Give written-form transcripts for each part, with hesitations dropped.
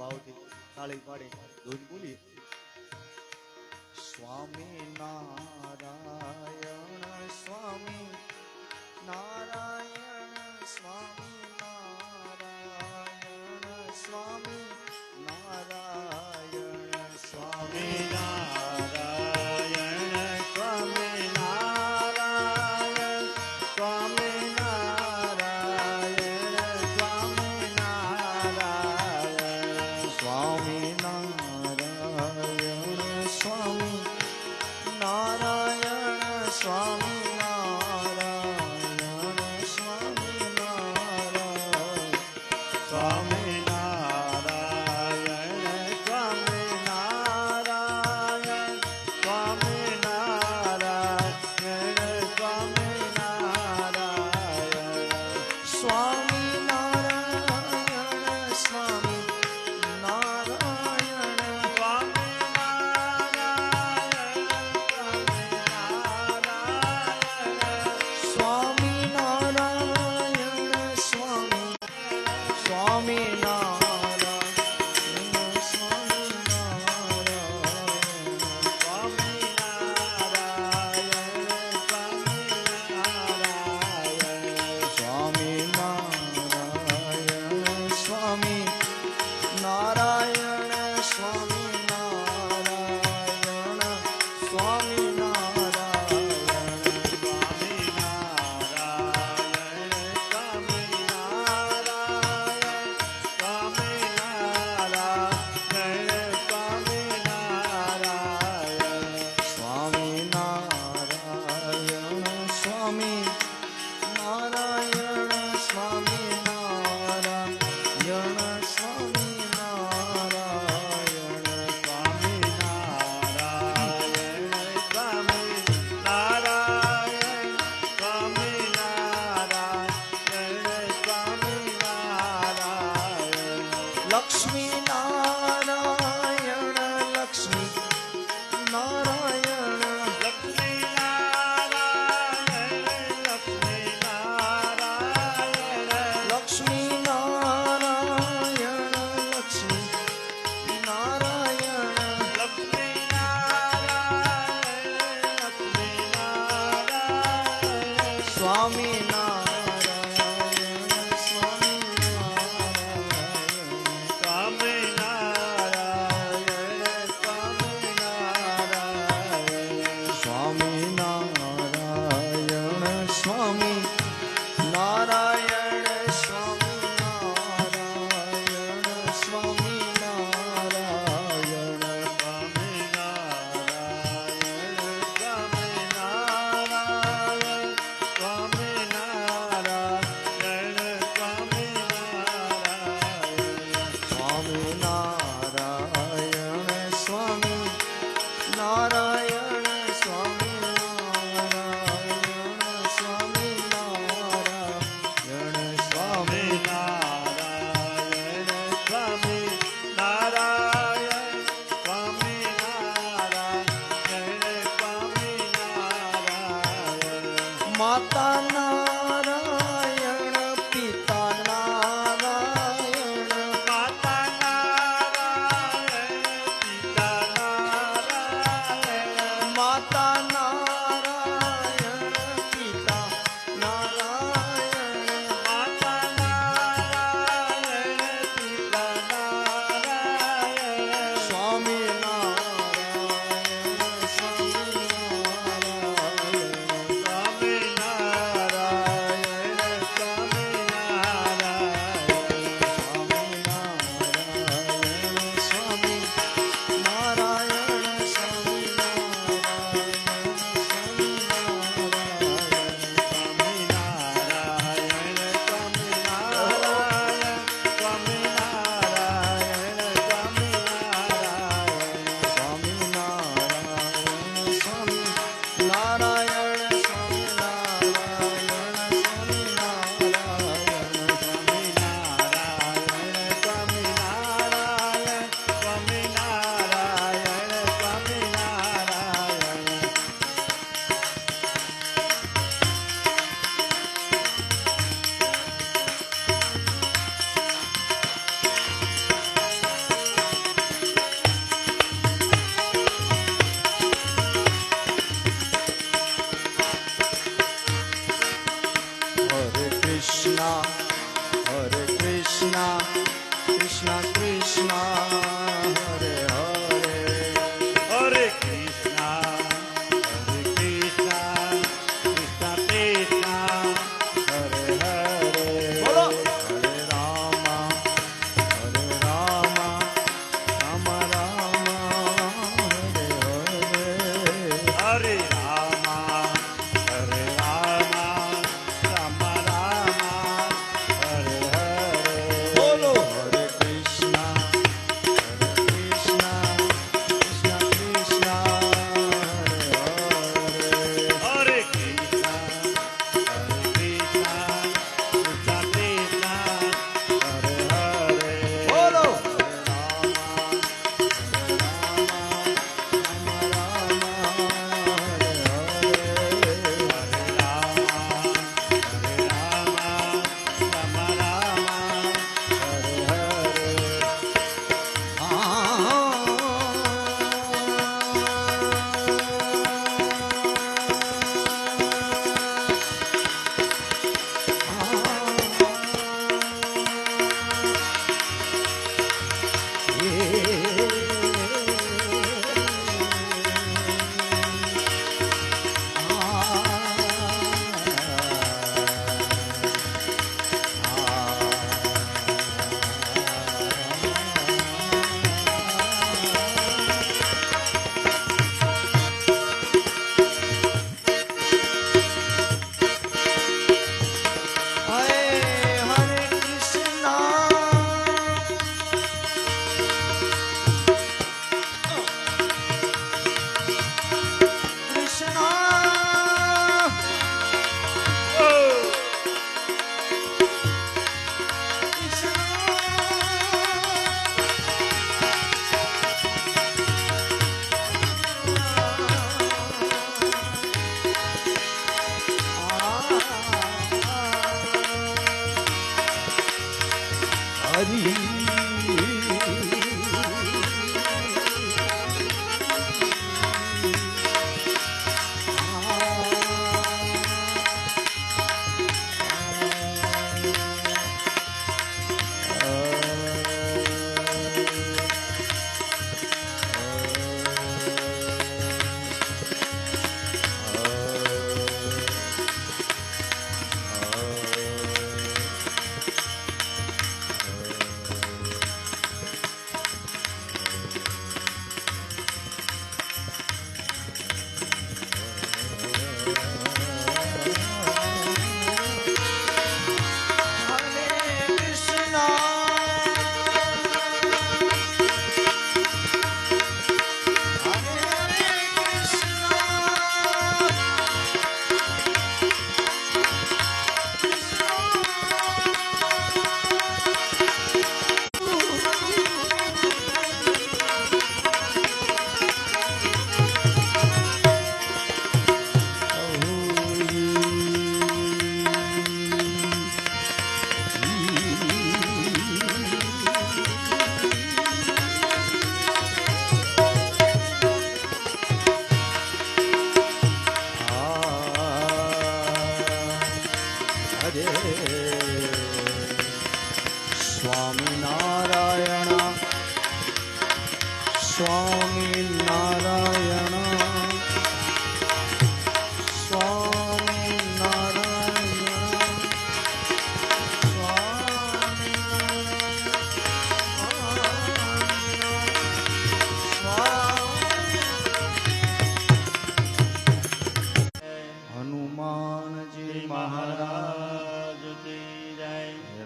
ભાવથી તાળી પાડી ધૂન બોલી. સ્વામી નારાયણ સ્વામી નારાયણ સ્વામી નારાયણ સ્વામી નારાયણ સ્વામી નારાયણ સ્વામી નારાયણ સ્વામી નારાયણ સ્વામી નારાયણ સ્વામી નારાયણ સ્વામી નારાયણ સ્વામી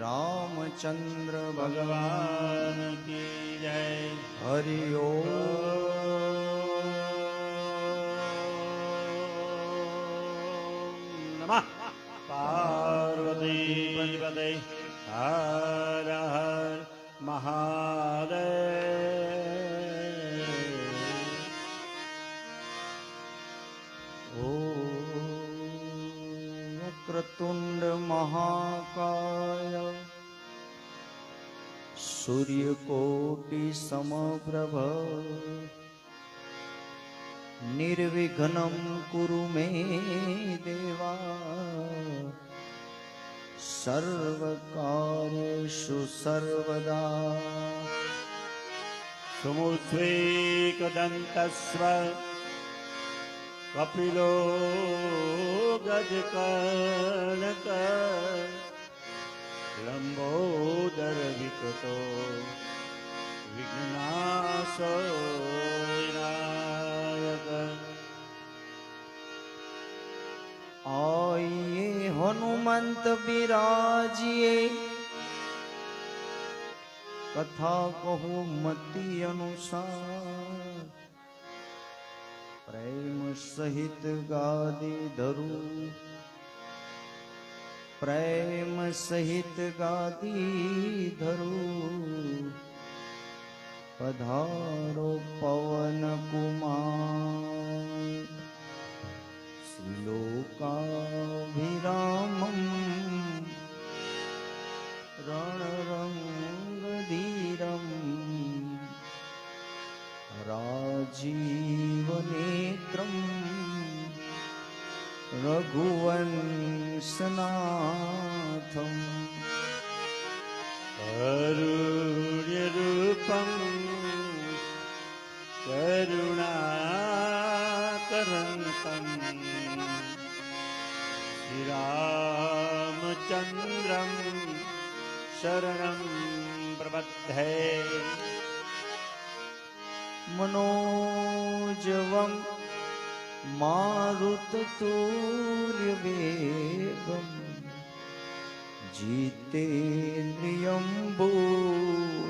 રામચંદ્ર ભગવાન કી જય. હરિ ઓમ. નમઃ પાર્વતી પદે હર હર મહાદેવ. ઓમ વક્રતુંડ મહાકાય સૂર્યકોટિ સમપ્રભ નિર્વિઘ્નમ કુરુ મે દેવા सर्वकार्येषु सर्वदा सुमुद्वेकदन्तस्व कपिलो गजकनक लंबोदरविकटो विघ्नाशो विनायक। आइए हनुमंत बिराजिए, कथा कहूँ मति अनुसार। प्रेम सहित गादी धरू, प्रेम सहित गादी धरू। पधारो पवन कुमार, श्लोकाभिरामं रणरङ्गधीरं राजीवनेत्रं रघुवंशनाथं कारुण्यरूपं करुणाकरन्तं श्रीरामचन्द्रं शरणं प्रपद्ये। मनोजवं मारुततुल्यवेगं जितेन्द्रियं बुद्धिमतां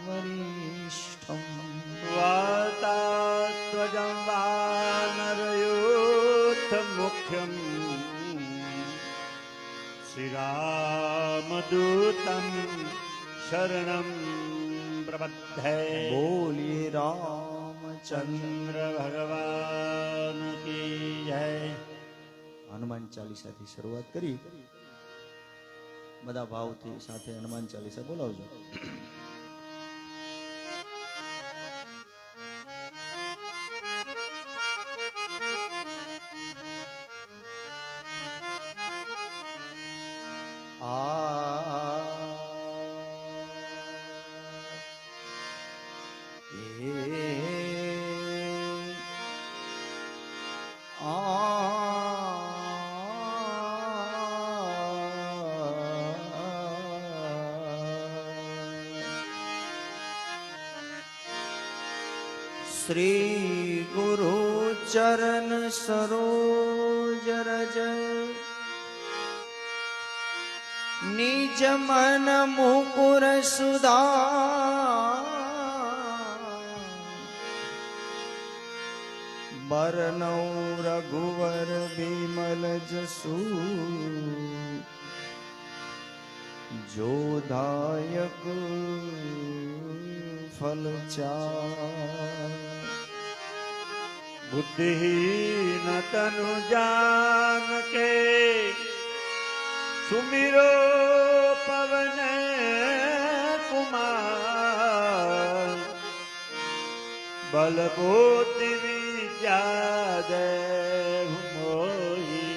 वरिष्ठम्। वातात्वजं वानरयूथमुख्यं श्रीरामदूतं शरणं प्रपद्ये। बोलिए रामचंद्र चंद्र भगवान की जय। હનુમાન ચાલીસાથી શરૂઆત કરી. બધા ભાવથી સાથે હનુમાન ચાલીસા બોલાવજો. श्री गुरु चरण सरोज रज, निज मन मुकुर सुधार। बरनौ रघुवर बिमल जसु, जो दायक फल चार। बुद्धिहीन तनु जानके सुमिरो पवन कुमार। बल बुद्धि विद्या देहु मोहि,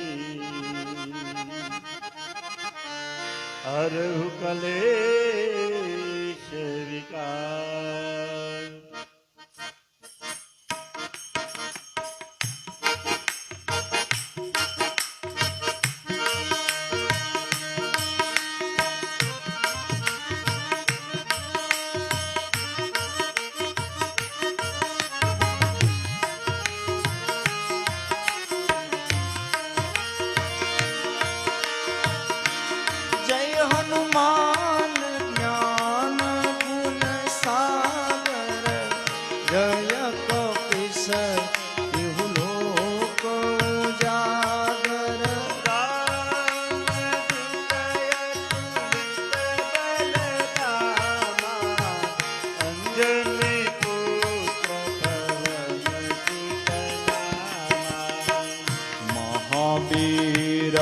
हरहु कलेश विकार। जय हनुमान ज्ञान गुण सागर, जय कपीस तिहु लोक उजागर। अंजनी पुत्र पवन महावीर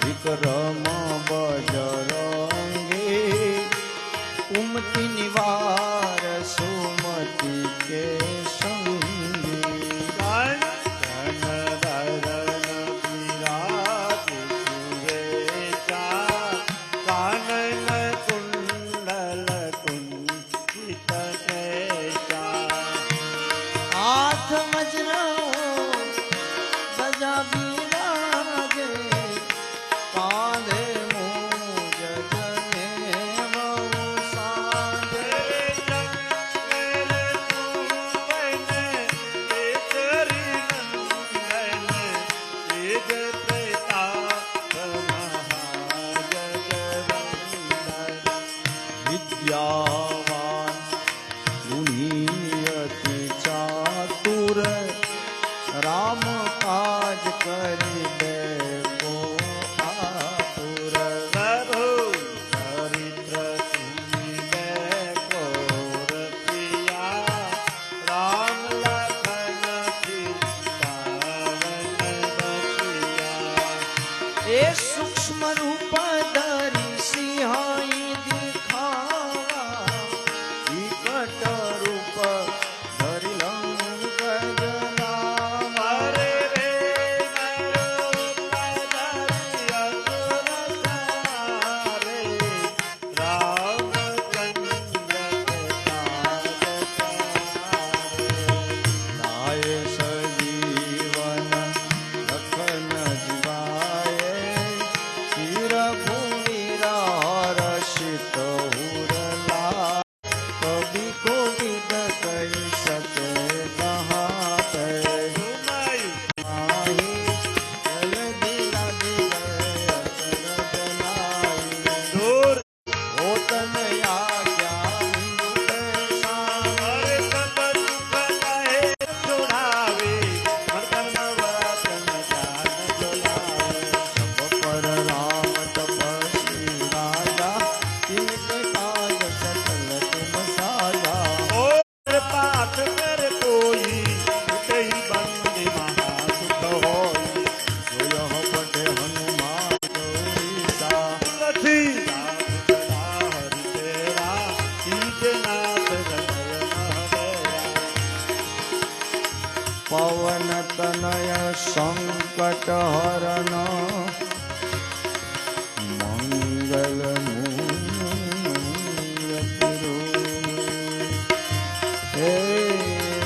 विक्रम बजरंगी, कुमति निवार सुमति के संगी। धन धरण विराज सुरे વિદ્યાવાન ગુણી અતિ ચાતુર રામ કાજ કરી દે કો આતુર પ્રભુ ચરિત્ર સુનિબે કોરસિયા રામ લખન સીતાવન બસિયા એ સૂક્ષ્મ રૂપ ધરી સિંહાઈ દિખાવા વિકટ રૂપ ધરી લંક જલાવા હરે રે નરો પદરી અસુર સારે રામચંદ્ર લાય સજીવન લખન જીવાય ચિર ભૂમિ રસિત હુરલા કવિ કોવિદ કહી શકે કહા તે સુમાયું જલદી લાગી ગયે અચર જલાઈ દૂર હો તને આજ્ઞા વિનુતે શામ હરે સબ સુખ કહે છોડાવે મર્દન વતન જાન જોલાવે પર રામ તપસ્વી રાજા તિનકે કાજ સકલ તુમ સાજા और पाठ कर कोई उठई बंदी महासुख होई જોયો પટે હનુમાન જોઈસા लखी राम चला हरि तेरा कीजनाथ हृदय महदेरा પવન તનય સંકટ હરણ મંગલ મૂર્તિ હે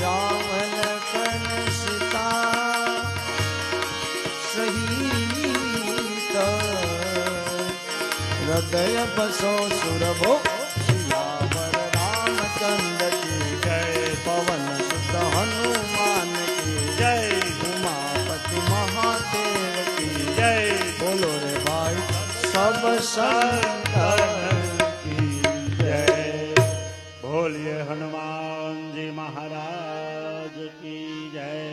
રામ લખન સીતા સહિત હૃદય બસો સુરભો સિયાવર રામચંદ્ર કી જય પવન સુત હનુમાન કી जय ઉમાપતિ મહાદેવ કી जय બોલો રે ભાઈ સબ સંતન की जय बोलिए हनुमान जी महाराज की जय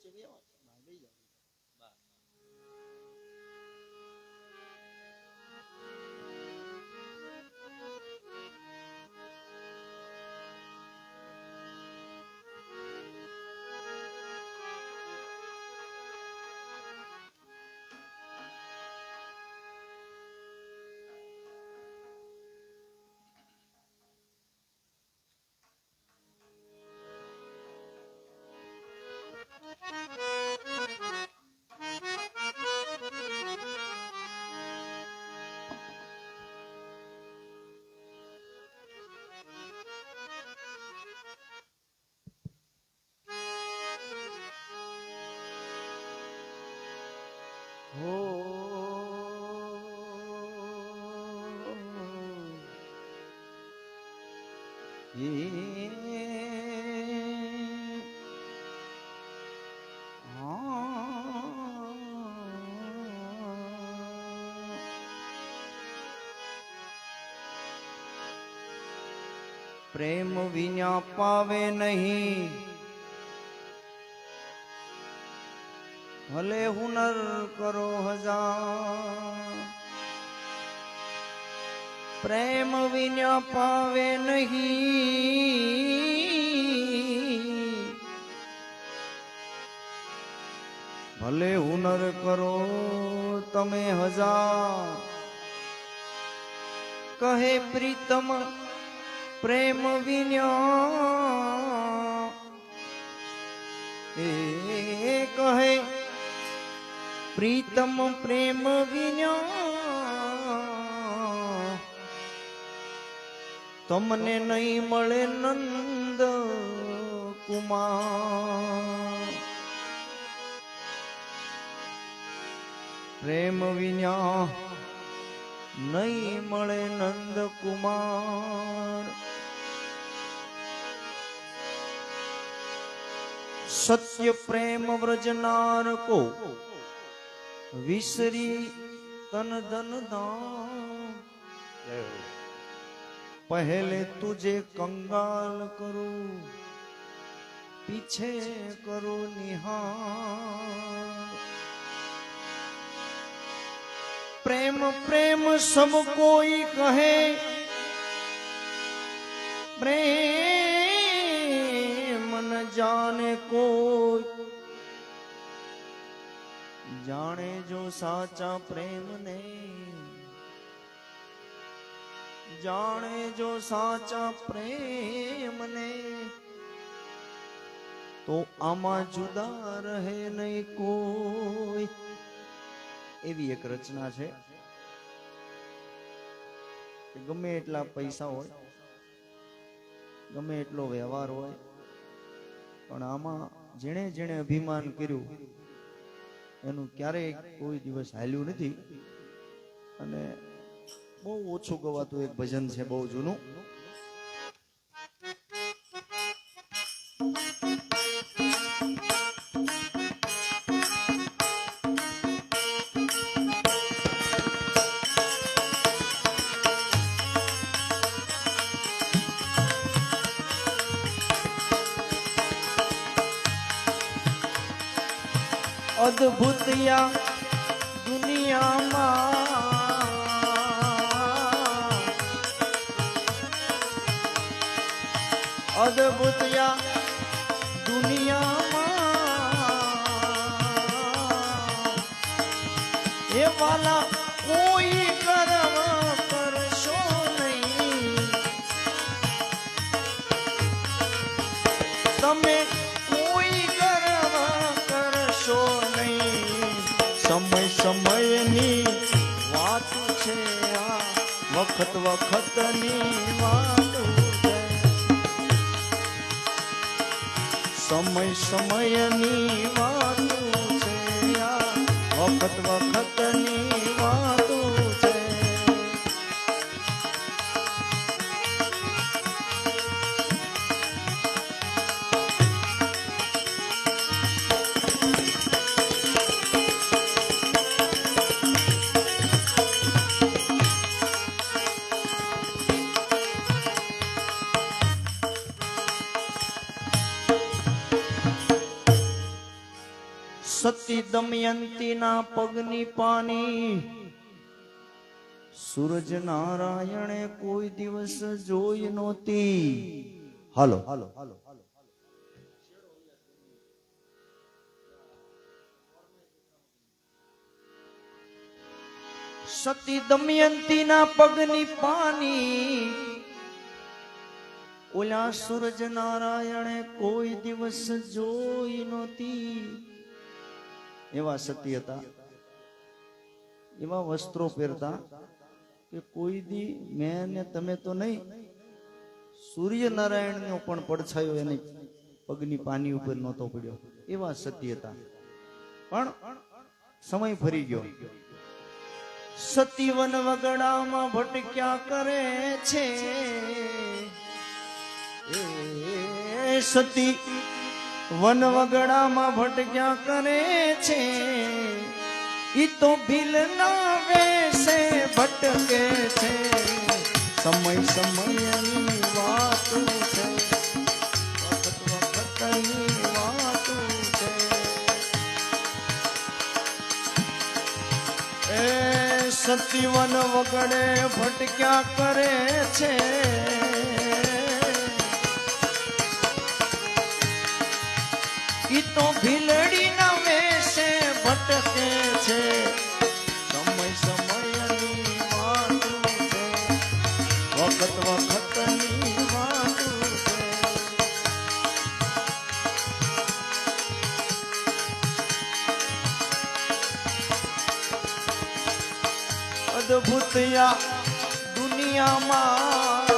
વચ્ચે બેહો, બહાર બેહી જાઓ. હો પ્રેમ વિના પાવે નહીં, ભલે હુનર કરો હજાર. પ્રેમ વિના પાવે નહીં, ભલે હુનર કરો તમે હજાર. કહે પ્રીતમ પ્રેમ વિના, એ કહે પ્રીતમ પ્રેમ વિના તમને નહીં મળે નંદ કુમાર. પ્રેમ વિના નહીં મળે નંદ કુમાર. સત્ય પ્રેમ વ્રજનાર કો વિસરી તન ધન દાન. પહેલે તુજે કંગાલ કરું, પીછે કરો નિહાર. પ્રેમ પ્રેમ સબ કોઈ કહે, પ્રેમ ન જાને કોઈ. જાણે જો સાચા પ્રેમ ને, જાણે જો સાચા પ્રેમ ને, તો આમાં જુદા રહે નહીં કોઈ. એવી એક રચના છે કે ગમે એટલા પૈસા હોય, ગમે એટલો વ્યવહાર હોય, પણ આમાં જેણે જેણે અભિમાન કર્યું એનું ક્યારેય કોઈ દિવસ હાલ્યું નથી. અને બહુ ઓછું ગવાતું એક ભજન છે, બહુ જૂનું. અદ્ભુત યા દુનિયામાં, અદ્ભુત યા દુનિયામાં, એ વાલા કોઈ કર્મ કરશો નહીં. તમે કોઈ કર્મ કરશો નહીં. સમય સમયની વાત છે આ, વખત વખતની વાત છે. સમય સમયની વાત છે આ, વખત વખતની વાત છે. સતી દમયંતીના પગની પાની સૂરજ નારાયણે કોઈ દિવસ જોઈ નહોતી. હાલો હાલો હાલો સતી દમયંતીના પગની પાની ઓલા સૂરજ નારાયણે કોઈ દિવસ જોઈ નહોતી. એવા સતી હતા, એવા વસ્ત્રો પહેરતા કે કોઈ દી મેં ને તમે તો નહીં, સૂર્યનારાયણનો પણ પડછાયો એની પગની પાની ઉપર નહોતો પડ્યો. એવા સતી હતા. પણ સમય ફરી ગયો. સતી વન વગડામાં ભટક્યા કરે છે. એ સતી વન વગડામાં ભટક્યા કરે છે. ઈ તો ભીલના વેશે ભટકે છે. સમય સમયની વાત છે, વખત વખતની વાત છે. એ સતી વન વગડે ભટક્યા કરે છે. ઈ તો ભીલડીના વેશે ભટકે છે. સમય સમયની વાત છે, વખત વખતની વાત છે. અદ્ભુત આ દુનિયામાં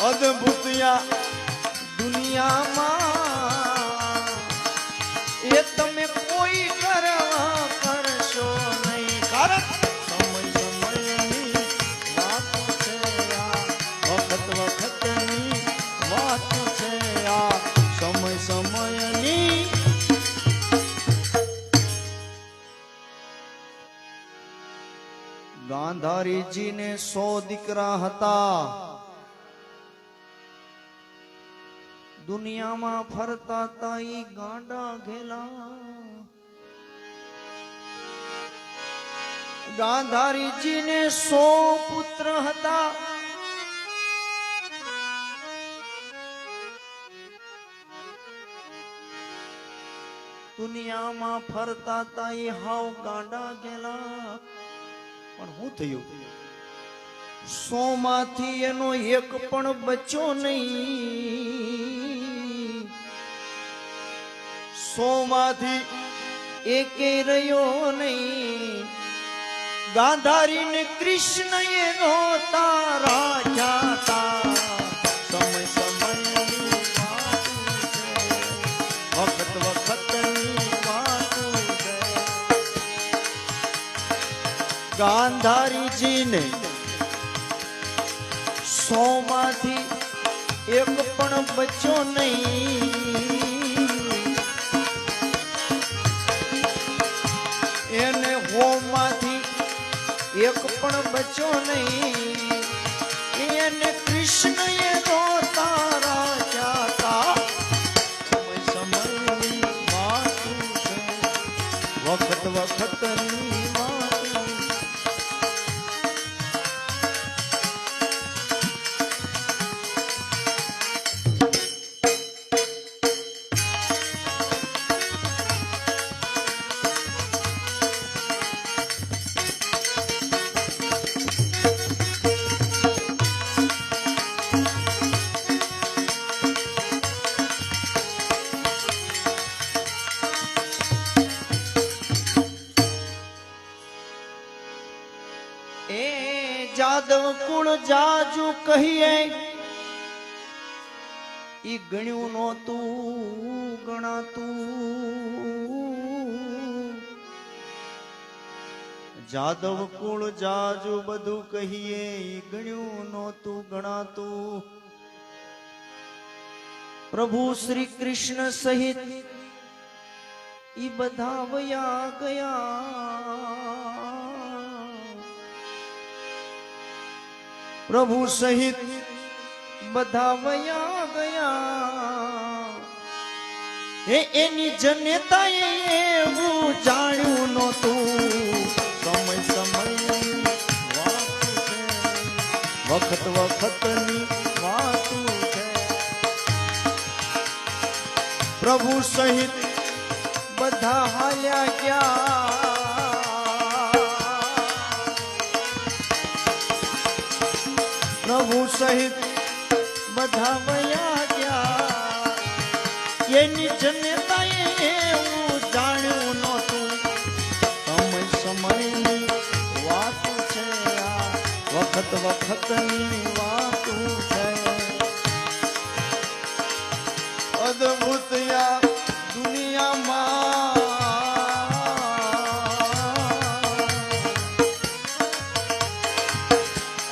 અદ્ભુત આ દુનિયામાં એ તમે કોઈ કરવા કરશો નહીં. કારણ સમય સમયની વાત છે આ, વખત વખતની વાત છે આ. સમય સમયની ગાંધારીજીને 100 દીકરા હતા. દુનિયામાં ફરતા તા ઈ ગાંડા ઘેલા. ગાંધારીજીને 100 પુત્ર હતા. દુનિયામાં ફરતા તા ઈ હાવ ગાંડા ઘેલા. પણ શું થયું? 100 માંથી એનો એક પણ બચ્યો નહીં. 100 માંથી એકેય રહ્યો નહીં. ગાંધારીને કૃષ્ણ એનો તારા જાતા. સમય સમયની વાત છે, વખત વખતની વાત છે. ગાંધારીજીને 100 માંથી એક પણ બચ્યો નહીં. એને 100 માંથી એક પણ બચ્યો નહીં. એને કૃષ્ણ એનો તારા જાતા. સમય સમયની વાત છે, વખત વખતની વાત. જાદવ કુળ જાજુ કહીએ ઈ ગણ્યું નહોતું ગણાતું. જાદવ કુળ જાજુ બધું કહીએ ઈ ગણ્યું નહોતું ગણાતું. પ્રભુ શ્રી કૃષ્ણ સહિત ઈ બધા વયા ગયા. પ્રભુ સહિત બધા વયા ગયા. એની જનેતાએ એવું જાણ્યું નહોતું. સમય સમયની વાત છે, વખત વખતની વાત છે. પ્રભુ સહિત બધા હાલ્યા ગયા, પ્રભુ સહિત બધા વયા ગયા. એની જનતાએ એવું જાણ્યું નહોતું. સમય સમયની વાત છે, આ વખત વખતની વાત છે. અદ્ભુત આ દુનિયામાં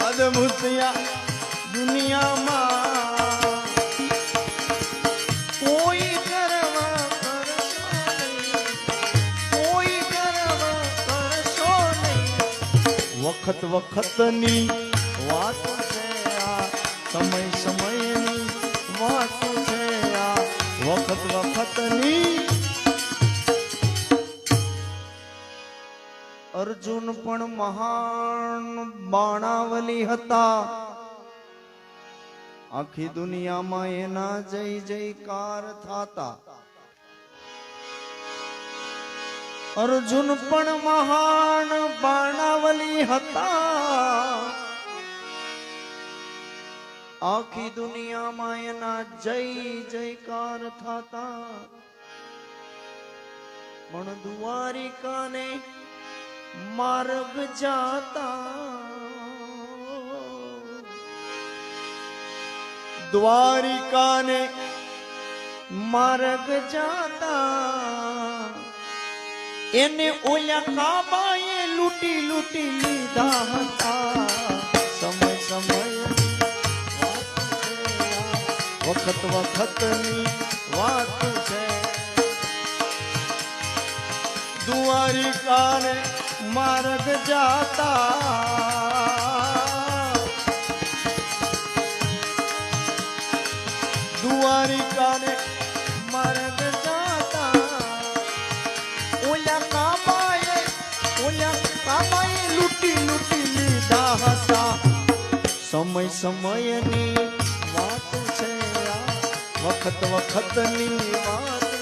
અદ્ભુત આ દુનિયામાં કોઈ ગર્વ કરશો નહીં, કોઈ ગર્વ કરશો નહીં. વખત વખતની વાત છે, આ સમય સમયની વાત છે, આ વખત વખતની. અર્જુન પણ મહાન બાણાવલી હતા. આખી દુનિયામાં એના જય જયકાર થાતા. અર્જુન પણ મહાન બાણાવલી હતા. આખી દુનિયામાં એના જય જયકાર થાતા. પણ દ્વારિકાને માર્ગ જાતા, દ્વારિકાને માર્ગ જાતા. એને ઓલા કાબાએ લૂંટી લૂંટી લીધા હતા. સમય સમય વખત વખતની વાત છે. દ્વારિકાને માર્ગ જાતા, દ્વારિકાને માર્ગ જાતા. ઓલા કાબાએ લૂંટી લૂંટી લીધા હતા. સમય સમયની વાત છે, આ વખત વખતની વાત છે.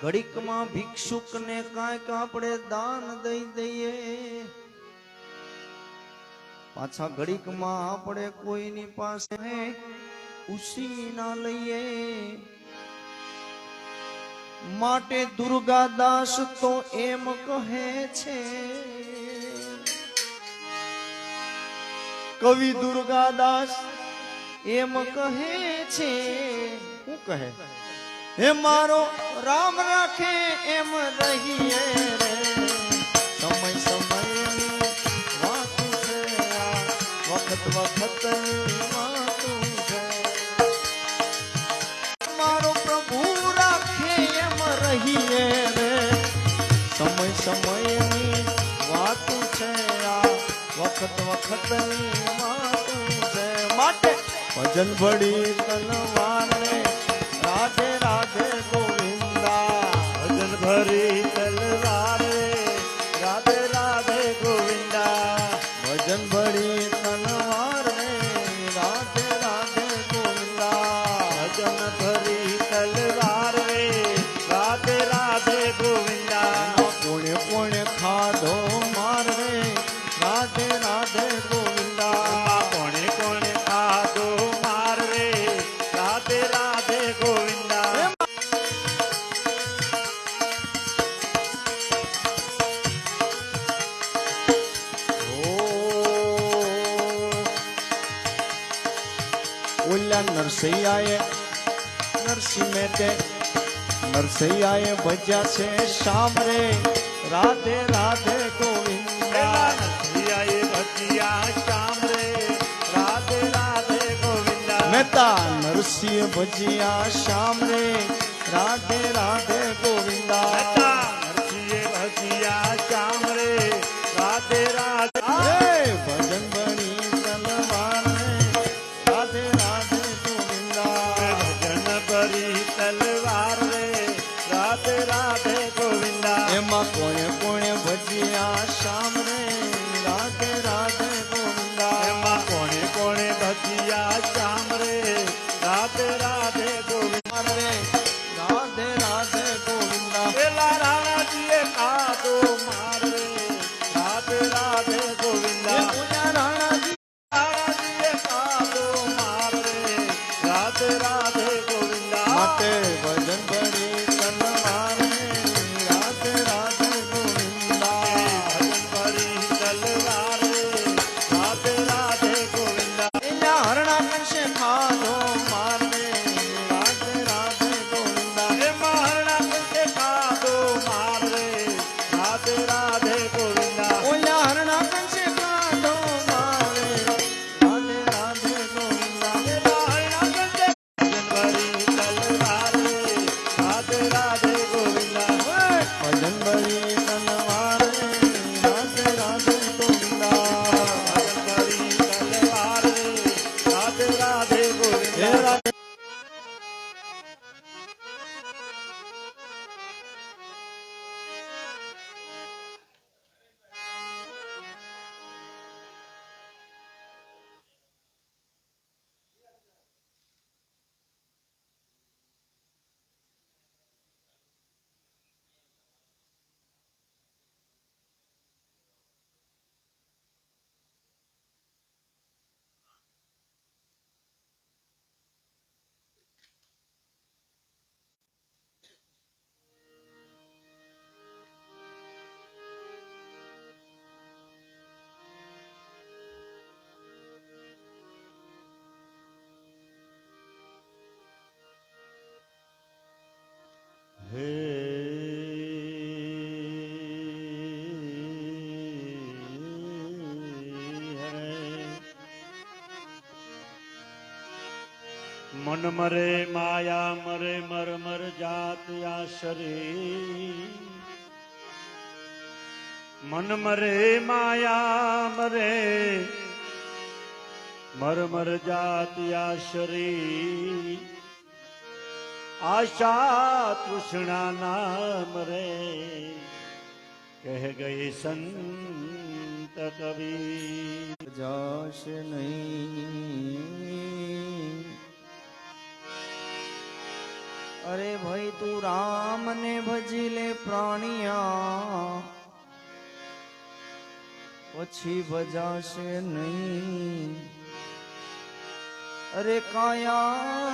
ઘડીકમાં ભિક્ષુકને કાંઈક આપણે દાન દઈ દઈએ, પાછા ઘડીકમાં આપણે કોઈની પાસે ઉસી ના લઈએ. માટે દુર્ગાદાસ તો એમ કહે છે, કવિ દુર્ગાદાસ એમ કહે છે. શું કહે? હે મારો રામ રાખે એમ રહીએ રે. સમય સમયની વાત છે, આ વખત વખતની વાત છે. મારો પ્રભુ રાખે એમ રહીએ રે. સમય સમયની વાત છે, આ વખત વખતની વાત છે. માટે ભજન ભળી તલવારને રાધે રાધે ગોવિંદા. ભજન ભરી તલવારે રાધે રાધે ગોવિંદા. ભજન ભળી તલવારને રાધે રાધે ગોવિંદા. ભજન ભરી તલવારે રાધે રાધે ગોવિંદા. કોણે કોણે ખાધો માર રે રાધે રાધે ગોવિંદા. કોણે કોણે ખાધો માર રે રાધે રાધે ગોવિંદા. ઓલા નરસૈયાએ નરસિંહ મહેતે નરસૈયાએ ભજ્યા છે શામ રે રાધે રાધે ગોવિંદા. નરસિંહાએ ભજ્યા શ્યામ રે રાધે રાધે ગોવિંદા. મહેતા નરસિંહ ભજ્યા શામ રે રાધે રાધે ગોવિંદા નરસિંહે ભજિયા શ્યામ રે રાધે રાધે હે ભજન બની તલવાર ને રાધે રાધે ગોવિંદા ભજન ભરી તલવાર રે રાધે રાધે ગોવિંદા એમાં કોણે કોણે ભજ્યા શ્યામ રે રાધે રાધે ગોવિંદા એમાં કોણે કોણે ભજિયા શ્યામ રે રાધે રાધે ગોવિંદા રે રાધે રાધે ગોવિંદા પેલા રાણાજીએ ખાધો માર રે રાધે રાધે ગોવિંદા પૂજા રાણાજી રાણાજીએ ખાધો માર રે રાધે રાધે ગોવિંદા માટે ભજન બની તલવાર ને રાધે રાધે ગોવિંદા ભજન ભરી તલવાર રે રાધે રાધે ગોવિંદા એલા હરણા કરશે ખાધો મારને રાધે રાધે ગોવિંદા એમાં હરણા કરશે ખાધો માર રે રાધે રાધે ગોવિંદા ઓલા હરણા કરશે ખાધો મારે રાધે રાધે ગોવિંદા એમાં હરણા કરશે ભજન ભરી તલવાર રે રાધે રાધે ગોવિંદા ભજન બની તલવાર રે રાધે રાધે ગોવિંદા ભજન ભરી તલવાર રે રાધે રાધે હે ગોવિંદા રાધે હે મન મરે માયા મરે મર મર જાત આશરે મન મરે માયા મરે મર મર જાત આશરે આશા તૃષ્ણા નામ રે કહ ગયે સંત કબીર જાશે નહીં અરે ભાઈ તું રામ ને ભજી લે પ્રાણિયા પછી ભજાશે નહીં અરે કાયા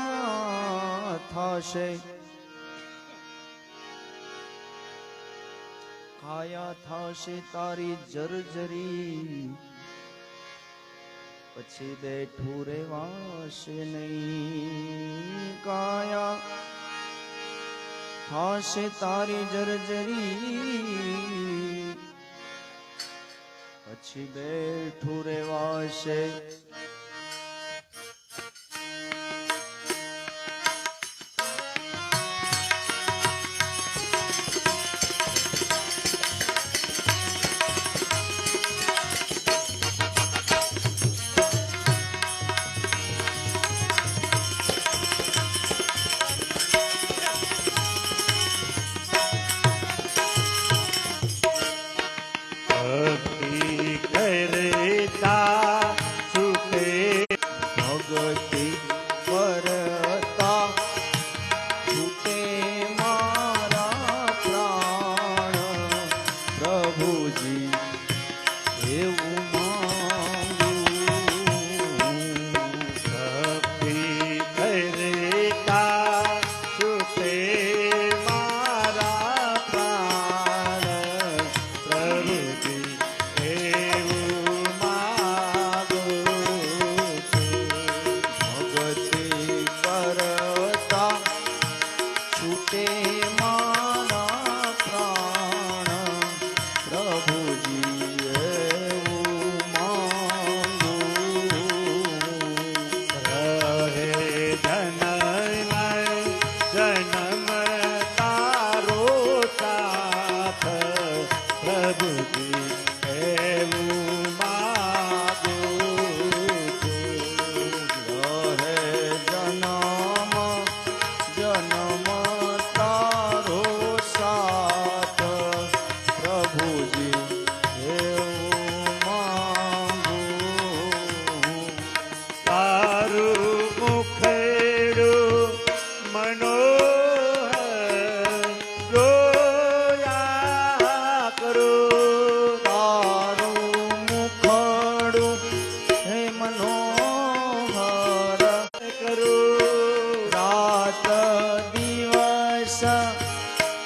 થાશે કાયા થાશે તારી જર્જરી પછી બેઠું રેવાશે નહીં કાયા થાશે તારી જર્જરી પછી બેઠું રેવાશે ભક્તિ કરે તા સુખે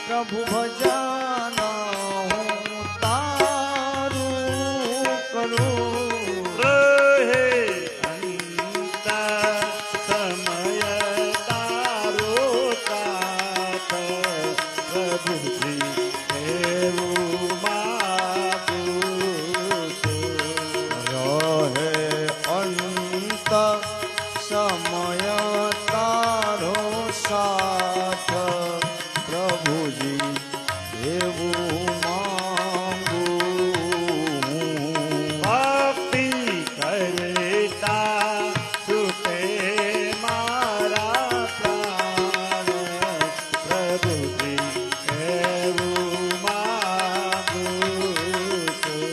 પ્રભુ ભજન હું તારું કરું રહે અંત સમય તારો સાથ પ્રભુજી એવું માગું છું. રહે અંત સમય તારો સાથ પ્રભુજી એવું માંગુ ભક્તિ કરતા છૂટે મારા પ્રાણ પ્રભુજી એવું માગું છું.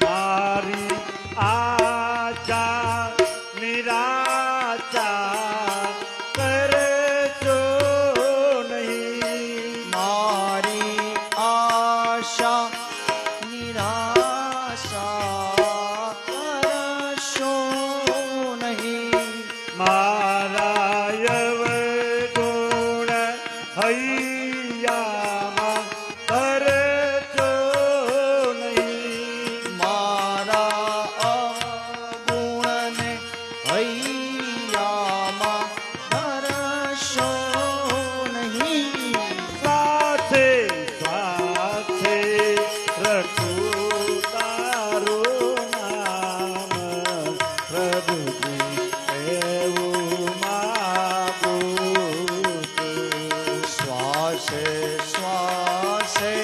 મારી આશા નિરાશા કરજો નહીં. મારી આશા નિરાશા કરશો નહીં મારા અવગુણ હૈયામાં કરજો નહીં. મારા અગુણને હૈયામાં ધરશો નહીં સાથે સાથે રટું તારું નામ પ્રભુજી એવું માગું છું. શ્વાસે શ્વાસે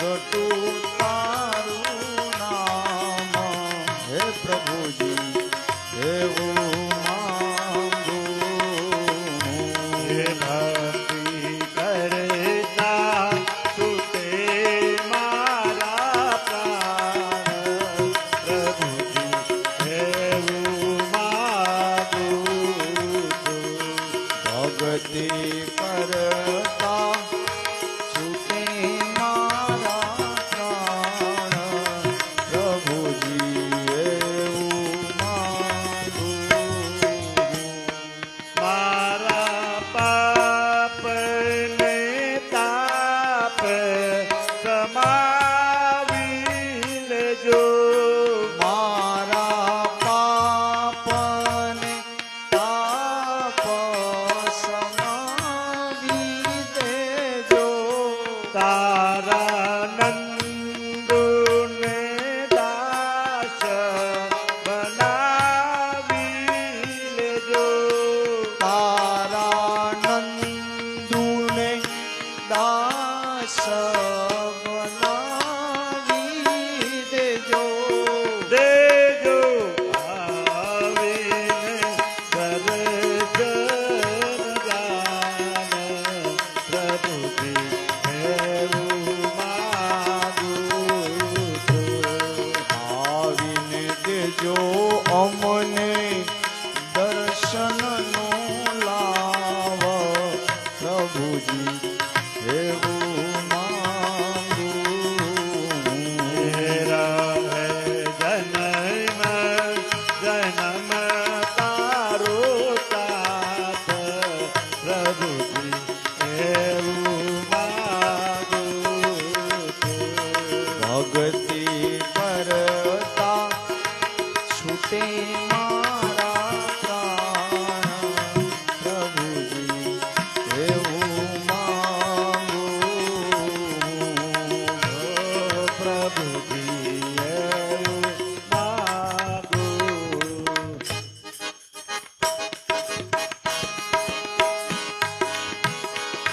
રટું તારું નામ હે પ્રભુજી એવું માંગુ હે ભક્તિ કરતા છૂટે મારા પ્રાણ પ્રભુજી એવું માગું છું. ભક્તિ કરતા છૂટે મારા પ્રાણ પ્રભુજી એવું માંગુ મારા પાપને તાપ સમાવી લેજો. મારા પાપને તાપ સમાવી દેજો તારા નંદુને દાસ બનાવી લેજો. તારા નંદુને દાસ બનાવી દેજો દેજો આવીને દર્શન ગાન પ્રભુજી એવું માગું છું. આવીને દેજો અમને દર્શનનો લાવ પ્રભુજી એવું માંગુ મેરા હે જન્મ જન્મ તારો સાથ પ્રભુજી એવું માગું છું. ભક્તિ કરતા છૂટે મારા પ્રાણ પ્રભુજી એવું માંગુ પ્રભુજી એવું માગું.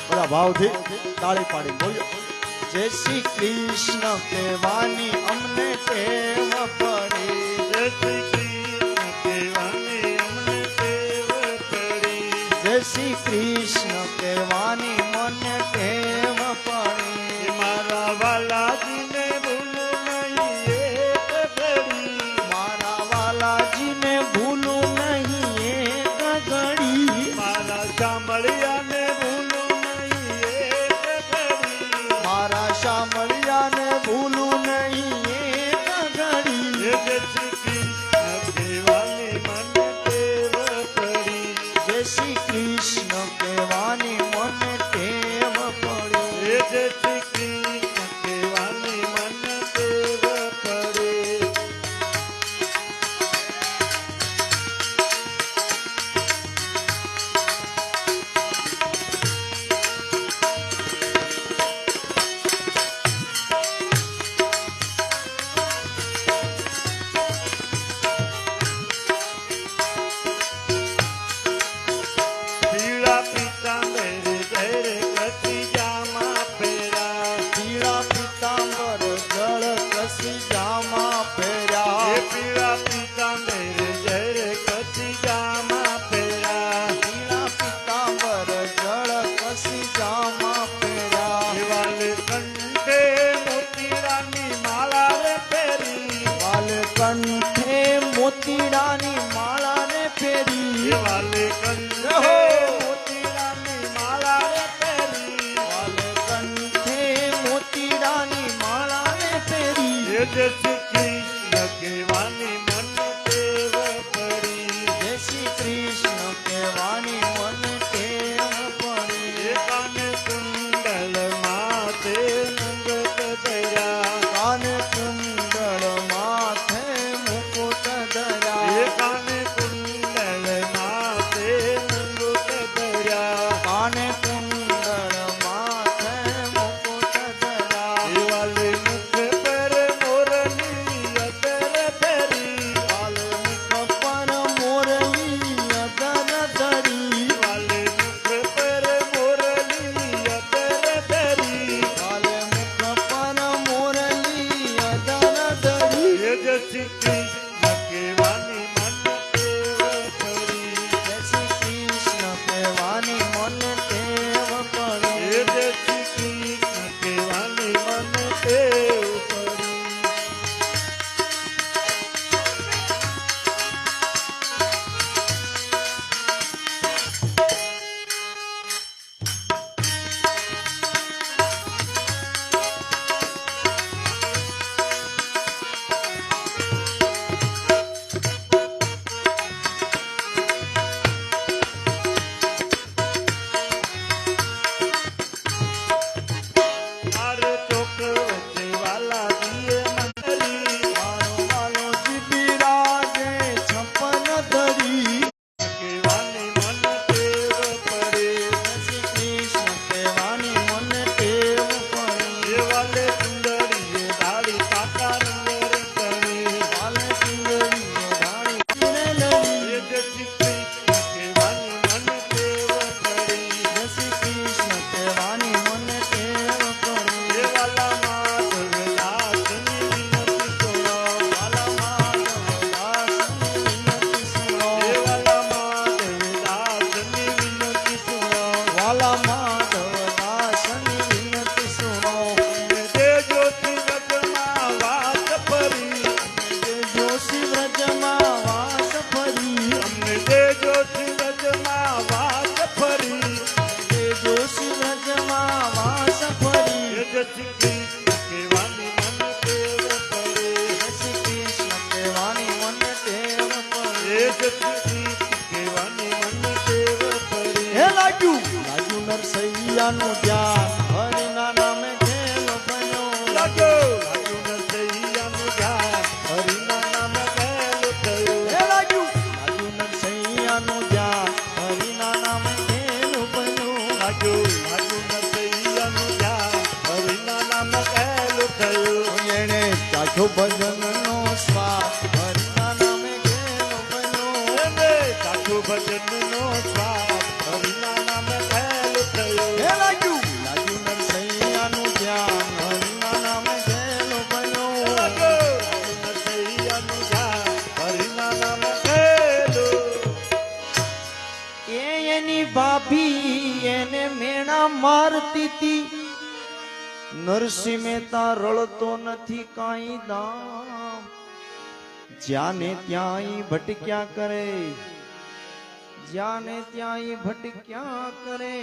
બધા ભાવથી તાળી પાડી બોલ્યો જય શ્રી કૃષ્ણ કહેવાની અમને ટેવ વાલે કંઠે મોતીડાની માળા રે પહેરી વાલે કંઠે મોતીડાની માળા રે પહેરી એ જે શ્રી કૃષ્ણ કહેવાની મન ટેવ પડી જય શ્રી કૃષ્ણ કહેવાની મન ટેવ પડી એ કાને કુંડલ માથે નંગત ધર્યા કાન કુંડળ માથે મુકુટ ધર્યા એ કાને કુંડલ માથે નંગત ધર્યા કાને કુંડળ માથે મુકુટ ધર્યા એ વાલે મુખ પર મોરલી અતર ધરી વાલ મુખ પર મોરલી અદર ધરી વાલે મુખ પર મોરલી અતર ધરી વાલ મુખ પર મોરલી અદર ધરી એ જ શ્રી કૃષ્ણ કહેવાની મન ટેવ પડી જય શ્રી કૃષ્ણ કહેવાની મન ટેવ પડી એ જ શ્રી કૃષ્ણ કહેવાની મન ટેવ પડી ચાર ચોક વચ્ચે વાલા દિયે મંદરી મારો વાલો બિરાજે છપન ધરી કહેવાની મન ટેવ પડે શ્રી કૃષ્ણ કહેવાની મન ટેવ પડી એ વાલે સુંદરીએ દાઢી પાકા રંગ રંગણી વાલે સુંદરીઓ ધાણી લઈ એ જ શ્રી કૃષ્ણ કહેવાની મન ટેવ પડી જય શ્રી કૃષ્ણ કહેવાની મન ટેવ પડી એ વાલા માધવ દાસની વિનતી સુનો વાલા માધવ દાસની વિનતી સુનો એ વાલા માધવ દાસની વિનતી સુનો વાલા માધવ દાસની વિનતી સુનો દેજો શ્રી વ્રજમાં વાસ ફરી જોશી વ્રજમાં વાસ ફરી અમને દેજો શ્રી વ્રજમાં વાસ ફરી જોશી વ્રજમાં વાસ ફરી એ જ શ્રી કૃષ્ણ કહેવાની મન ટેવ પડે જય શ્રી કૃષ્ણ કહેવાની મન ટેવ પડી એ જ શ્રી કૃષ્ણ કહેવાની મન ટેવ પડે હે લાગ્યું નરસૈયાનું ધ્યાન હરિના નામે ખેલો બન્યો લાગ્યો નરસૈયાનું ધ્યાન હરિના નામ કહેલું થયું હે લાગ્યું નરસૈયાનું ધ્યાન હરિના નામે ખેલો બન્યો લાગ્યું નરસૈયાનું ધ્યાન હરિના નામ કહેલું થયું એણે ચાખ્યો ભજનનો સ્વાદ હરિના નામે ખેલો બન્યો એને સાચું ભજનનો સ્વાદ હરિના નામ કહેલું થયું હે લાગ્યું નરસૈયાનું ધ્યાન હરિના નામે ખેલો બન્યો લાગ્યું નરસૈયાનું ધ્યાન હરિના નામ કહેલું એની ભાભી એને મેણા મારતી તી નરસિંહ મહેતા રળતો નથી કાંઈ દામ જ્યાં ને ત્યાં ઈ ભટક્યા કરે જ્યાં ને ત્યાં ઈ ભટક્યા કરે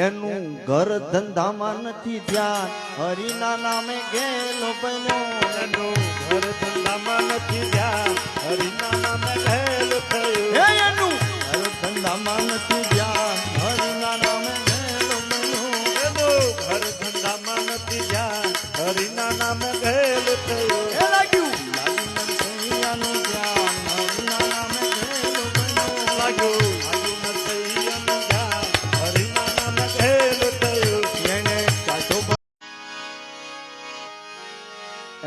એનું ઘર ધંધામાં નથી ધ્યાન હરિના નામે ગેલો બન્યો એનું ઘર ધંધામાં નથી ધ્યાન હરિના નામ કહેલું થયું હે એનું ઘર ધંધામાં નથી ધ્યાન હરિના નામે ગેલો બન્યો એનું ઘર ધંધામાં નથી ધ્યાન હરિના નામ કહેલું થયું હે લાગ્યું નરસૈયાનું ધ્યાન હરિના નામે ગેલો બન્યો લાગ્યું નરસૈયાનું ધ્યાન હરિના નામ કહેલું થયું એને ચાચો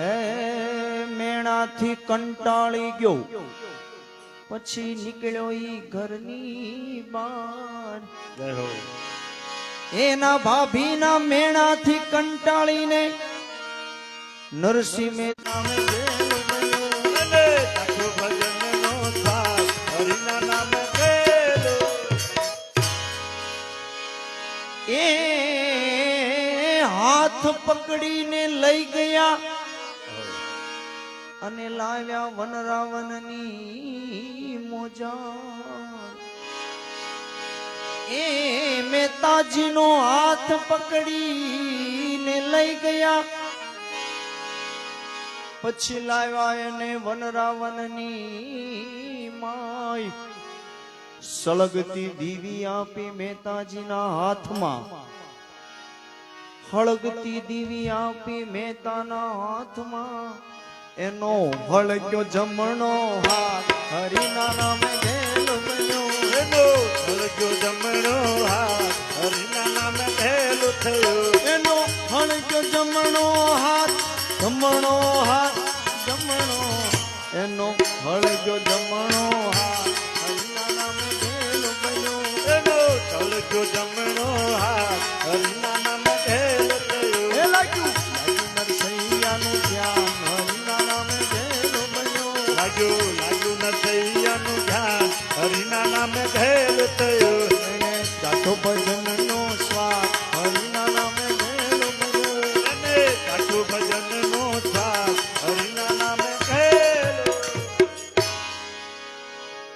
એ મેણાથી કંટાળી ગયો પછી નીકળ્યો ઈ ઘરની બહાર જય હો એના ભાભીના મેણાથી કંટાળીને નરસિંહ મહેતાને ગેલો બન્યો. અને સાચું ભજનનો સ્વાદ હરિના નામ કહેલું એ હાથ પકડીને લઈ ગયા અને લાવ્યા વન રાવણની મોજા એ મહેતાજીનો હાથ પકડીને લઈ ગયા પછી લાવ્યા એને વન રાવણની માય સળગતી દીવી આપી મહેતાજીના હાથમાં હળગતી દીવી આપી મહેતાના હાથમાં એનો હળગ્યો જમણો હાથ હરિના નામે ઘેલ બન્યો એનો હળગ્યો જમણો હાથ હરિના નામે ઘેલ થયો એનો હળગ્યો જમણો હાથ જમણો હાથ જમણો એનો હળગ્યો જમણો હાથ હરિના નામે ઘેલ બન્યો એનો હળગ્યો જમણો હાથ હરિના નામે ઘેલ થયો એ લાગ્યું નરસૈયાનું ધ્યાન હરિના નામે ઘેલ બન્યો લાગ્યું નરસૈયાનું ધ્યાન હરિના નામે ઘેલ થયો એને ચાઠો ભજનનો સ્વાદ હરિના નામે ઘેલ બન્યો અને સાચું ભજનનો સ્વાદ હરિના નામે ઘેલ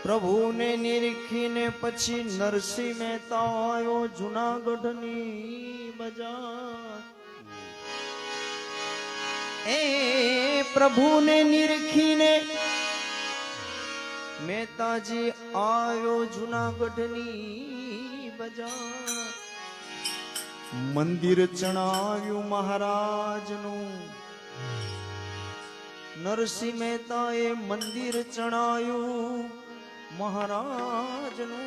પ્રભુને નિરીખીને પછી નરસિંહ મહેતા આવ્યો જુનાગઢની બજાર એ પ્રભુને નિરીખીને મહેતાજી આવ્યો જુનાગઢની બજાર મંદિર ચણાવ્યું મહારાજનું નરસિંહ મહેતાએ મંદિર ચણાયું મહારાજનું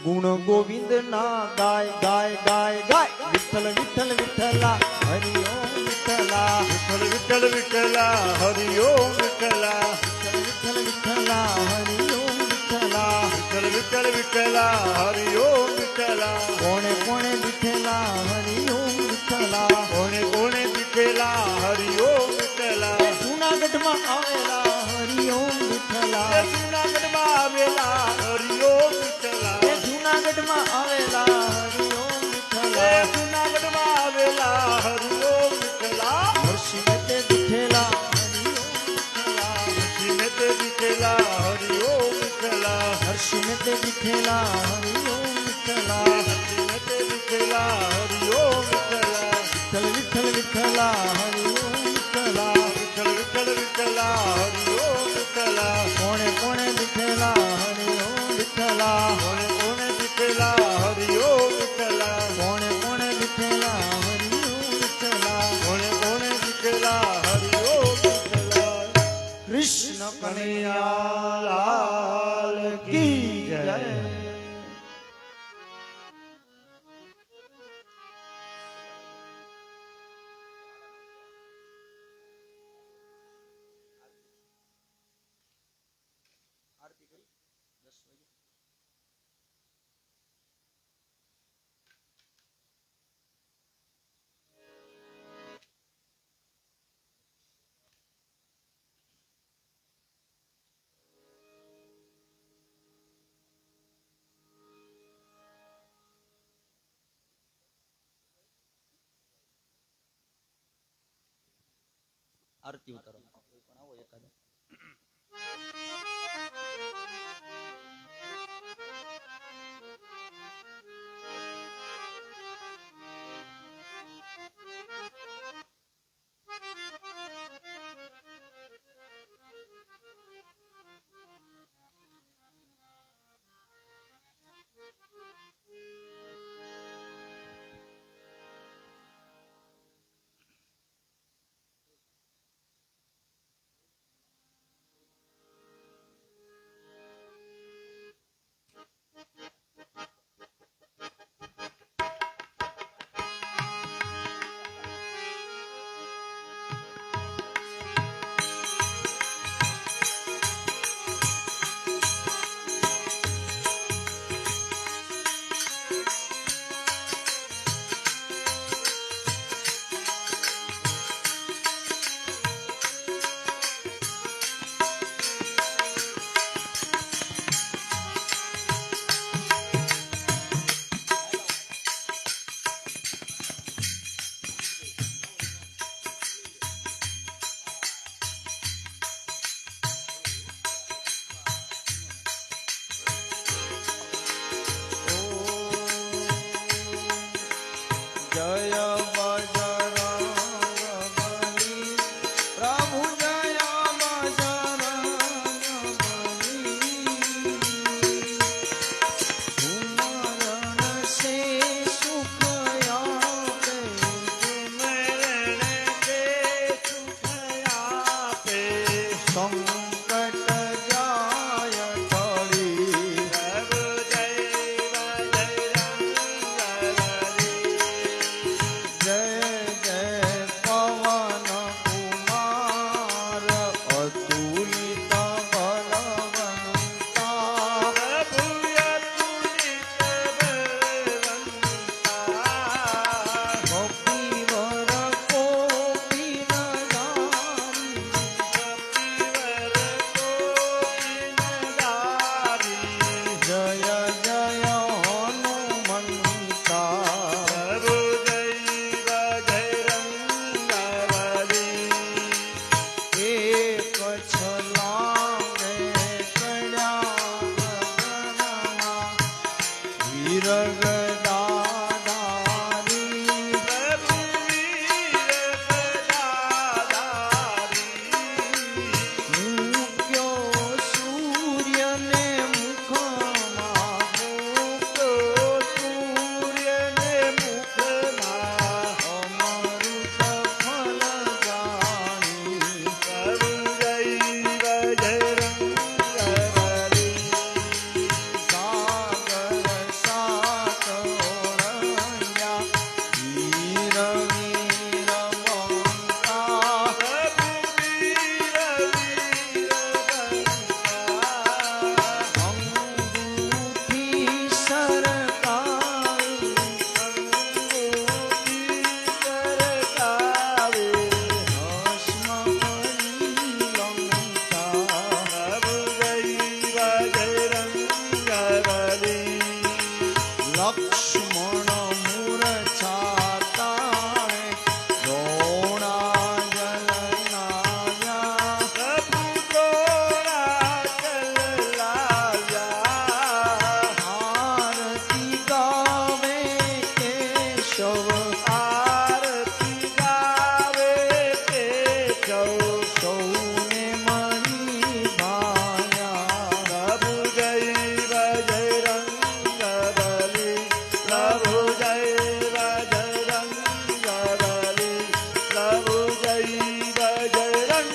ગુણ ગોવિંદ ના ગાય ગાય ગાય ગાય વિઠ્ઠલ વિઠ્ઠલ વિઠ્ઠલા હરિ ઓમ વિઠ્ઠલા વિઠ્ઠલ વિઠ્ઠલ વિઠ્ઠલા હરિ ઓમ વિઠ્ઠલા વિઠ્ઠલ વિઠ્ઠલા હરિ ઓમ વિઠ્ઠલા વિઠ્ઠલ વિઠ્ઠલ વિઠ્ઠલા હરિ ઓમ વિઠ્ઠલા કોણે કોણે વિઠ્ઠલા હરિ ઓમ વિઠ્ઠલા કોણે કોણે દીઠેલા હરિ ઓમ વિઠ્ઠલા જૂનાગઢમાં આવેલા હરિ ઓમ વિઠ્ઠલા જૂનાગઢમાં આવેલા હરિ ઓમ વિઠ્ઠલા જૂનાગઢમાં આવેલા હરિ ઓમ વિઠ્ઠલા જૂનાગઢમાં આવેલા હરિ ઓમ વિઠ્ઠલા નરસિંહ મહેતે દીઠેલા હરિ ઓમ વિઠ્ઠલા સિંહ તે દીઠેલા હરિ ઓમ વિઠ્ઠલા નરસિંહ મહેતે દીઠેલા હરિ ઓમ વિઠ્ઠલા સિંહ તે દીઠેલા હરિ ઓમ વિઠ્ઠલા વિઠ્ઠલ વિઠ્ઠલ વિઠ્ઠલા હરિ ઓમ વિઠ્ઠલા વિઠ્ઠલ વિઠ્ઠલ વિઠ્ઠલા હરિ ઓમ વિઠ્ઠલા કોણે કોણે દીઠેલા હરિ ઓમ વિઠ્ઠલા કોણે કોણે દીઠેલા હરિ ઓમ વિઠ્ઠલા કોણે કોણે દીઠેલા હરિ ઓમ વિઠ્ઠલા કોણે કોણે દીઠેલા હરિ ઓમ વિઠ્ઠલા કૃષ્ણ કનૈયા લાલ કી જય આરતી ઉતારો કોઈ પણ આવો એકાદો સંકટ જાય ટળી. પ્રભુ જય જય જય પવન કુમાર અતુલિત બલવંતા. પ્રભુ અતુલિત બલવંતા. કપિવર કોપિન ધારી. કપિવર કોપિનધારી. જય જય હનુમંતા. પ્રભુ જય બજરંગબલી. એક છલાંગે કળ્યા ગગનમાં વીરગદાધારી. પ્રભુ વીરગદાધારી. મૂક્યો સૂર્યને મુખમાં. મૂક્યો સૂર્યને મુખમાં. અમૃત ફલ જાણી. પ્રભુ જય બજરંગબલી. સાગર સાત ઓળંગ્યા વીર વીર બંકા. પ્રભુ વીર વીરબંકા. અંગૂઠી સરકાવી. અંગૂઠી સરકાવે. ભસ્મ કરી લંકા. પ્રભુ જય બજરંગબલી. લક્ષ્મણ મૂર્છા તાણે દ્રોણાજલનાયા. પ્રભુ દ્રોણાચલ લાવ્યા. આરતી ગાવે કેશવ. આરતી ગાવે કેશવ. સૌને મણી ભાયા. પ્રભુ જય બજરંગબલી. પ્રભુ જય બજરંગબલી. પ્રભુ જય બજરંગબલી.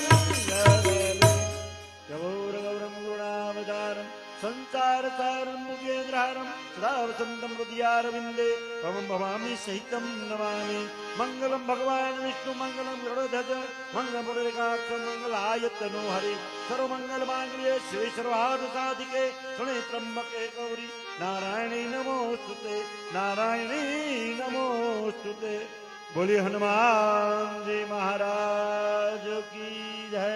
ગૌરગૌરમ ગુણાવતારમ સંસાર સારમ મુકેન્દ્રહારમ સદા વસંતમ હૃદયારવિંદે પવમ ભવામી સહિતમ નમામિ. મંગલમ ભગવાન વિષ્ણુ મંગલમ ગરુડધ્વજ મંગલમ પુંડરીકાક્ષ મંગલાયતનો હરે સર્વમંગલ માંગલ્યે શિવે સર્વાર્થ સાધિકે શરણે ત્રંબકે ગૌરી નારાયણી નમોસ્તુતે. નારાયણી નમોસ્તુતે. બોલી હનુમાનજી મહારાજ કી જય.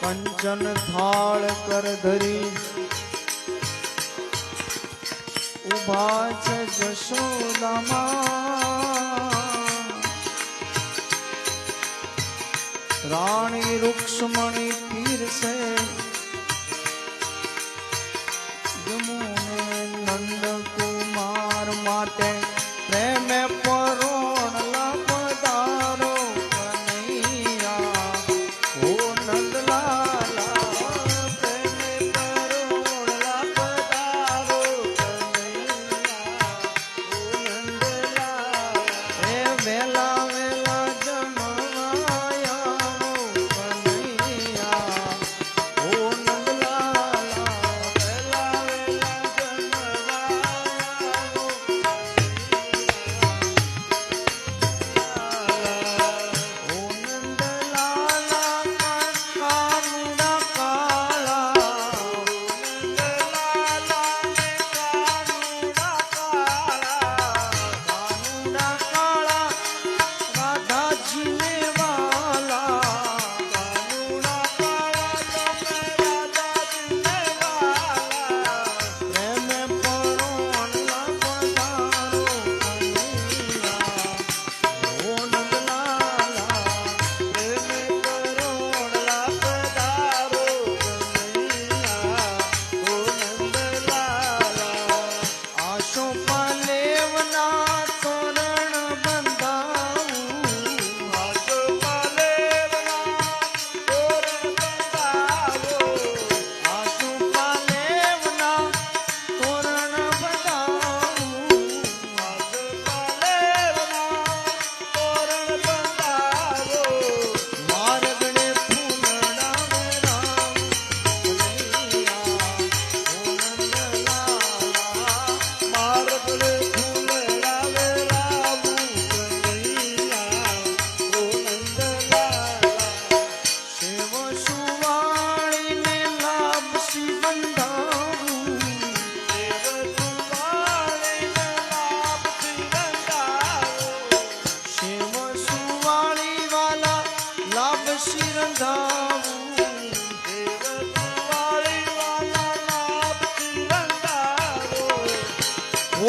કંચન થાળ કર ધરી ઉભા છે જશોદામાં. રાણી રૂક્ષ્મણી પીરસે જમુને નંદ કુમાર માટે પ્રેમે પરોણલા પધારો કનૈયા. ઓ નંદલાલા પ્રેમે પરોણલા પધારો કનૈયા. ઓ નંદલાલા એ વેલા વેલા જમવાયા કનૈયા. ઓ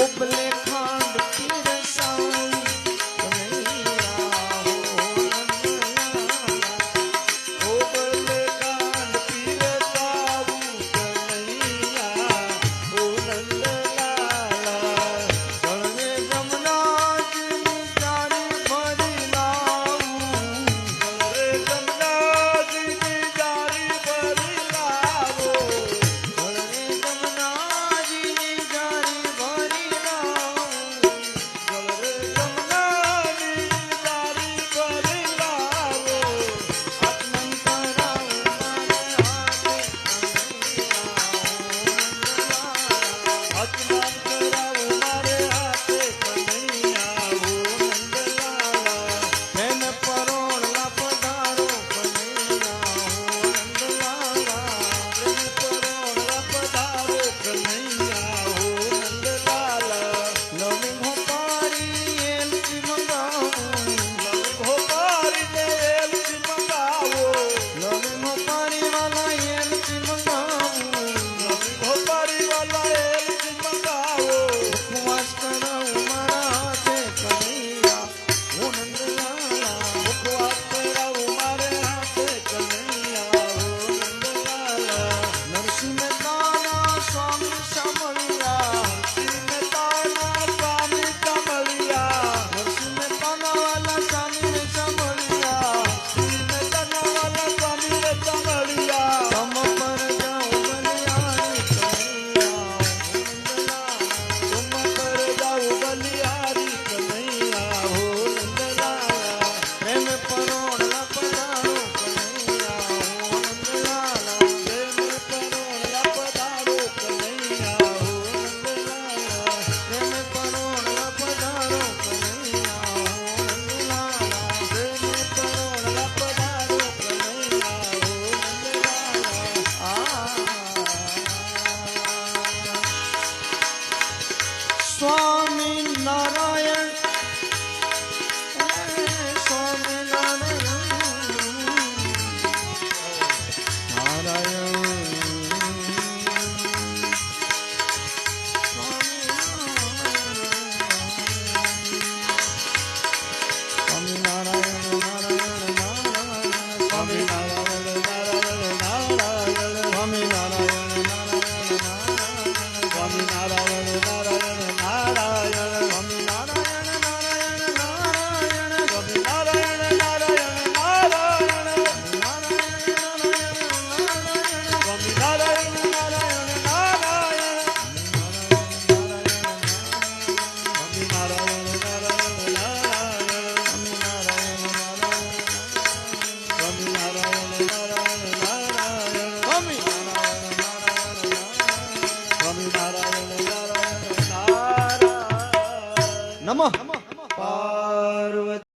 ઓબલે ખાંડ પીરસાવી કનૈયા હો નંદલાલા. ઓબલે કાંડ પીરસાવું કનૈયા ઓ નંદલાલા. ગળવે જમનાજીની જારી ભરી લાવું. ગળે જમનાજીની જારી ભરી લાવો. ગળવે જમનાજીની જારી ભરી લાવું. ગળે જમનાજીની જારી ભરી લાવો. આત્મન કરાવું મારે હાથે કનૈયા હો નંદલાલા. અજમાન કરાવું મારે હાથે કનૈયા ઓ નંદલાલા. પ્રેમ પરોળલા પધારો કનૈયા હો નંદલાલા. પ્રેમ પરોળવા પધારો કનૈયા ઓ નંદલાલા. લવિંગ હો પારી એલચી મંગાવું. લવિંગ હો પારીને એલચી મંગાવો. લવિંગ હો પારી વાલા એલચી મંગાવું. લવિંગ હો પારીવાલા એલચી મંગાવો. ઉપવાસ કરાવું મારા હાથે કનૈયા હો નંદલાલા. ઉપવાસ કરાવું મારે હાથે કનૈયા ઓ નંદલાલા. નરસિંહ મહેતાના સ્વામી સાંભળ્યા. નરસિંહ મહેતાના સ્વામી સાંભળ્યા. નરસિંહ મહેતાના વાલા સ્વામીને સાંભળ્યા. નરસિંહ મહેતાના વાલા સ્વામીને સાંભળ્યા. તમ પર જાઉં બલિહારી કનૈયા હો નંદલાલા. તુમ પર જાઉં બલિહારી કનૈયા હો નંદલાલા. પ્રેમ પરોળલા પધારો કનૈયા હો નંદલાલા. પ્રેમ પરોળલા પધારો કનૈયા હો નંદલાલા. પ્રેમ પરોળલા પધારો કનૈયા હો નંદલાલા. પ્રેમ પરોળલા પધારો કનૈયા હો નંદલાલા. સ્વામી નારાયણ સ્વામી નારાયણ સ્વામી નારાયણ નારાયણ નારાયણ સ્વામી સ્વામિનારાયણ નારાયણ નારાયણ. સ્વામી નારાયણ નારાયણ નારાયણ સ્વામિનારાયણ નારાયણ નારાયણ. સ્વામી નારાયણ નારાયણ નારાયણ સ્વામિનારાયણ નારાયણ નારાયણ. સ્વામિનારાયણ નારાયણ નારાયણ. સ્વામિનારાયણ નારાયણ નારાયણ. સ્વામિનારાયણ નારાયણ નારાયણ. સ્વામિનારાયણ નારાયણ નારાયણ. નમઃ પાર્વતી